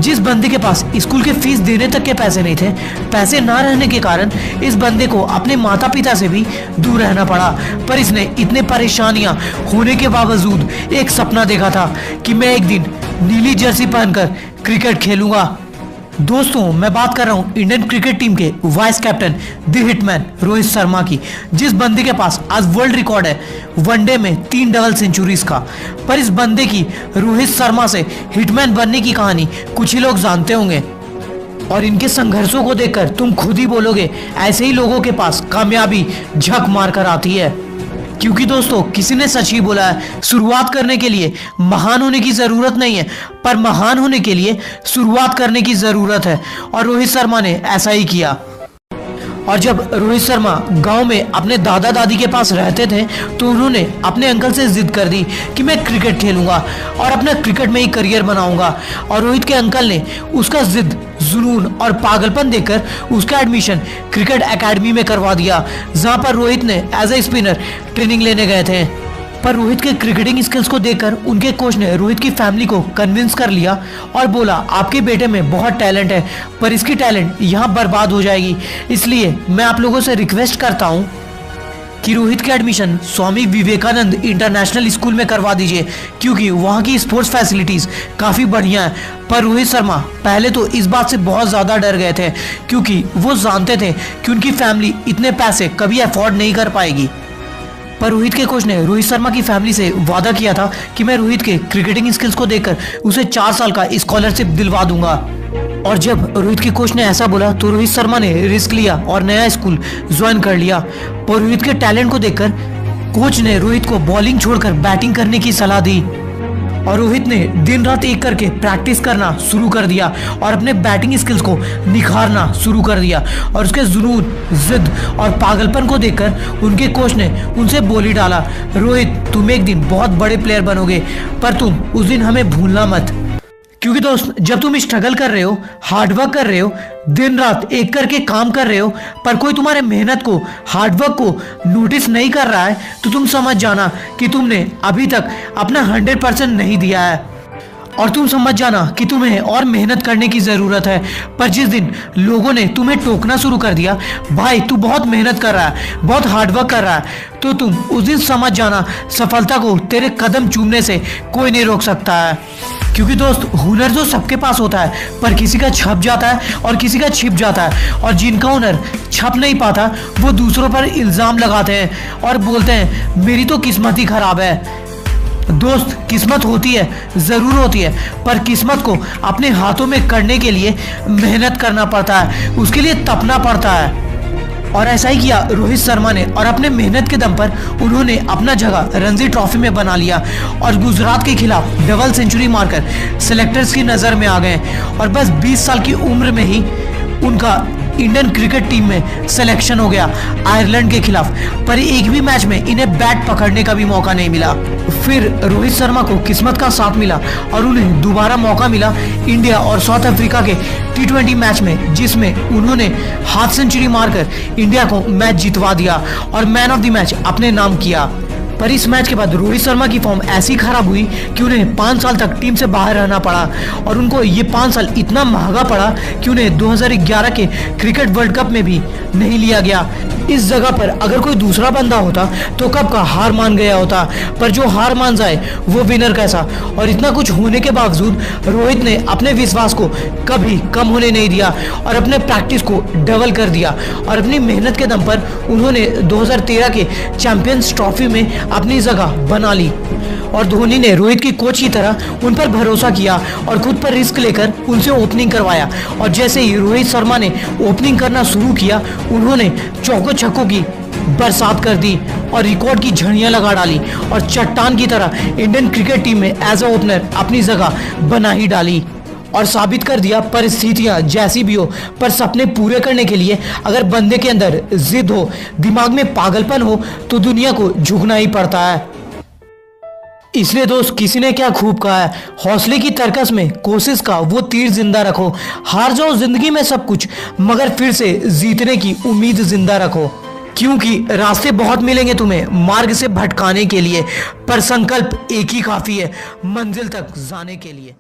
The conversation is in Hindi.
जिस बंदे के पास स्कूल के फीस देने तक के पैसे नहीं थे, पैसे ना रहने के कारण इस बंदे को अपने माता पिता से भी दूर रहना पड़ा। पर इसने इतने परेशानियां होने के बावजूद एक सपना देखा था कि मैं एक दिन नीली जर्सी पहनकर क्रिकेट खेलूंगा। दोस्तों, मैं बात कर रहा हूँ इंडियन क्रिकेट टीम के vice captain the hitman Rohit Sharma की, जिस बंदे के पास आज वर्ल्ड रिकॉर्ड है वनडे में 3 डबल सेंचुरीज का। पर इस बंदे की रोहित शर्मा से हिटमैन बनने की कहानी कुछ ही लोग जानते होंगे और इनके संघर्षों को देखकर तुम खुद ही बोलोगे ऐसे ही लोगों के पास कामयाबी झक मार कर आती है। क्योंकि दोस्तों, किसी ने सच ही बोला है, शुरुआत करने के लिए महान होने की जरूरत नहीं है, पर महान होने के लिए शुरुआत करने की जरूरत है। और रोहित शर्मा ने ऐसा ही किया। और जब रोहित शर्मा गांव में अपने दादा दादी के पास रहते थे तो उन्होंने अपने अंकल से जिद कर दी कि मैं क्रिकेट खेलूंगा और अपना क्रिकेट में ही करियर बनाऊंगा। और रोहित के अंकल ने उसका जिद, जुनून और पागलपन देखकर उसका एडमिशन क्रिकेट एकेडमी में करवा दिया, जहां पर रोहित ने एज ए स्पिनर ट्रेनिंग लेने गए थे। पर रोहित के क्रिकेटिंग स्किल्स को देखकर उनके कोच ने रोहित की फैमिली को कन्विंस कर लिया और बोला आपके बेटे में बहुत टैलेंट है, पर इसकी टैलेंट यहाँ बर्बाद हो जाएगी, इसलिए मैं आप लोगों से रिक्वेस्ट करता हूँ कि रोहित का admission Swami Vivekananda international school में करवा दीजिए, क्योंकि वहाँ की स्पोर्ट्स फैसिलिटीज़ काफ़ी बढ़िया है। पर रोहित शर्मा पहले तो इस बात से बहुत ज़्यादा डर गए थे, क्योंकि वो जानते थे कि उनकी फैमिली इतने पैसे कभी अफोर्ड नहीं कर पाएगी। पर रोहित के कोच ने रोहित शर्मा की फैमिली से वादा किया था कि मैं रोहित के क्रिकेटिंग स्किल्स को देखकर उसे 4 साल का स्कॉलरशिप दिलवा दूंगा। और जब रोहित के कोच ने ऐसा बोला तो रोहित शर्मा ने रिस्क लिया और नया स्कूल ज्वाइन कर लिया। पर रोहित के टैलेंट को देखकर कोच ने रोहित को बॉलिंग छोड़कर बैटिंग करने की सलाह दी और रोहित ने दिन रात एक करके प्रैक्टिस करना शुरू कर दिया और अपने बैटिंग स्किल्स को निखारना शुरू कर दिया। और उसके जुनून, जिद और पागलपन को देखकर उनके कोच ने उनसे बोल ही डाला, रोहित तुम एक दिन बहुत बड़े प्लेयर बनोगे, पर तुम उस दिन हमें भूलना मत। क्योंकि दोस्त, जब तुम स्ट्रगल कर रहे हो, हार्डवर्क कर रहे हो, दिन रात एक करके काम कर रहे हो, पर कोई तुम्हारे मेहनत को, हार्डवर्क को नोटिस नहीं कर रहा है, तो तुम समझ जाना कि तुमने अभी तक अपना 100% नहीं दिया है। और तुम समझ जाना कि तुम्हें और मेहनत करने की ज़रूरत है। पर जिस दिन लोगों ने तुम्हें टोकना शुरू कर दिया, भाई तू बहुत मेहनत कर रहा है, बहुत हार्डवर्क कर रहा है, तो तुम उस दिन समझ जाना सफलता को तेरे कदम चूमने से कोई नहीं रोक सकता है। क्योंकि दोस्त, हुनर तो सबके पास होता है, पर किसी का छप जाता है और किसी का छिप जाता है। और जिनका हुनर छप नहीं पाता वो दूसरों पर इल्ज़ाम लगाते हैं और बोलते हैं मेरी तो किस्मत ही खराब है। दोस्त, किस्मत होती है, ज़रूर होती है, पर किस्मत को अपने हाथों में करने के लिए मेहनत करना पड़ता है, उसके लिए तपना पड़ता है। और ऐसा ही किया रोहित शर्मा ने और अपने मेहनत के दम पर उन्होंने अपना जगह रणजी ट्रॉफी में बना लिया और गुजरात के खिलाफ डबल सेंचुरी मारकर सेलेक्टर्स की नज़र में आ गए। और बस 20 साल की उम्र में ही उनका इंडियन क्रिकेट टीम में सिलेक्शन हो गया आयरलैंड के खिलाफ। पर एक भी मैच में इन्हें बैट पकड़ने का भी मौका नहीं मिला। फिर रोहित शर्मा को किस्मत का साथ मिला और उन्हें दोबारा मौका मिला इंडिया और साउथ अफ्रीका के T20 मैच में, जिसमें उन्होंने हाफ सेंचुरी मारकर इंडिया को मैच जितवा दिया और मैन ऑफ द मैच अपने नाम किया। पर इस मैच के बाद रोहित शर्मा की फॉर्म ऐसी खराब हुई कि उन्हें 5 साल तक टीम से बाहर रहना पड़ा और उनको ये 5 साल इतना महंगा पड़ा कि उन्हें 2011 के क्रिकेट वर्ल्ड कप में भी नहीं लिया गया। इस जगह पर अगर कोई दूसरा बंदा होता तो कब का हार मान गया होता, पर जो हार मान जाए वो विनर कैसा। और इतना कुछ होने के बावजूद रोहित ने अपने विश्वास को कभी कम होने नहीं दिया और अपने प्रैक्टिस को डबल कर दिया और अपनी मेहनत के दम पर उन्होंने 2013 के चैंपियंस ट्रॉफी में अपनी जगह बना ली। और धोनी ने रोहित की कोच की तरह उन पर भरोसा किया और खुद पर रिस्क लेकर उनसे ओपनिंग करवाया। और जैसे ही रोहित शर्मा ने ओपनिंग करना शुरू किया, उन्होंने चौकों छक्कों की बरसात कर दी और रिकॉर्ड की झड़ियां लगा डाली और चट्टान की तरह इंडियन क्रिकेट टीम में एज ए ओपनर अपनी जगह बना ही डाली और साबित कर दिया परिस्थितियां जैसी भी हो, पर सपने पूरे करने के लिए अगर बंदे के अंदर जिद हो, दिमाग में पागलपन हो, तो दुनिया को झुकना ही पड़ता है। इसलिए दोस्त, किसी ने क्या खूब कहा है, हौसले की तरकस में कोशिश का वो तीर जिंदा रखो। हार जाओ जिंदगी में सब कुछ, मगर फिर से जीतने की उम्मीद जिंदा रखो। क्योंकि रास्ते बहुत मिलेंगे तुम्हें मार्ग से भटकाने के लिए, पर संकल्प एक ही काफी है मंजिल तक जाने के लिए।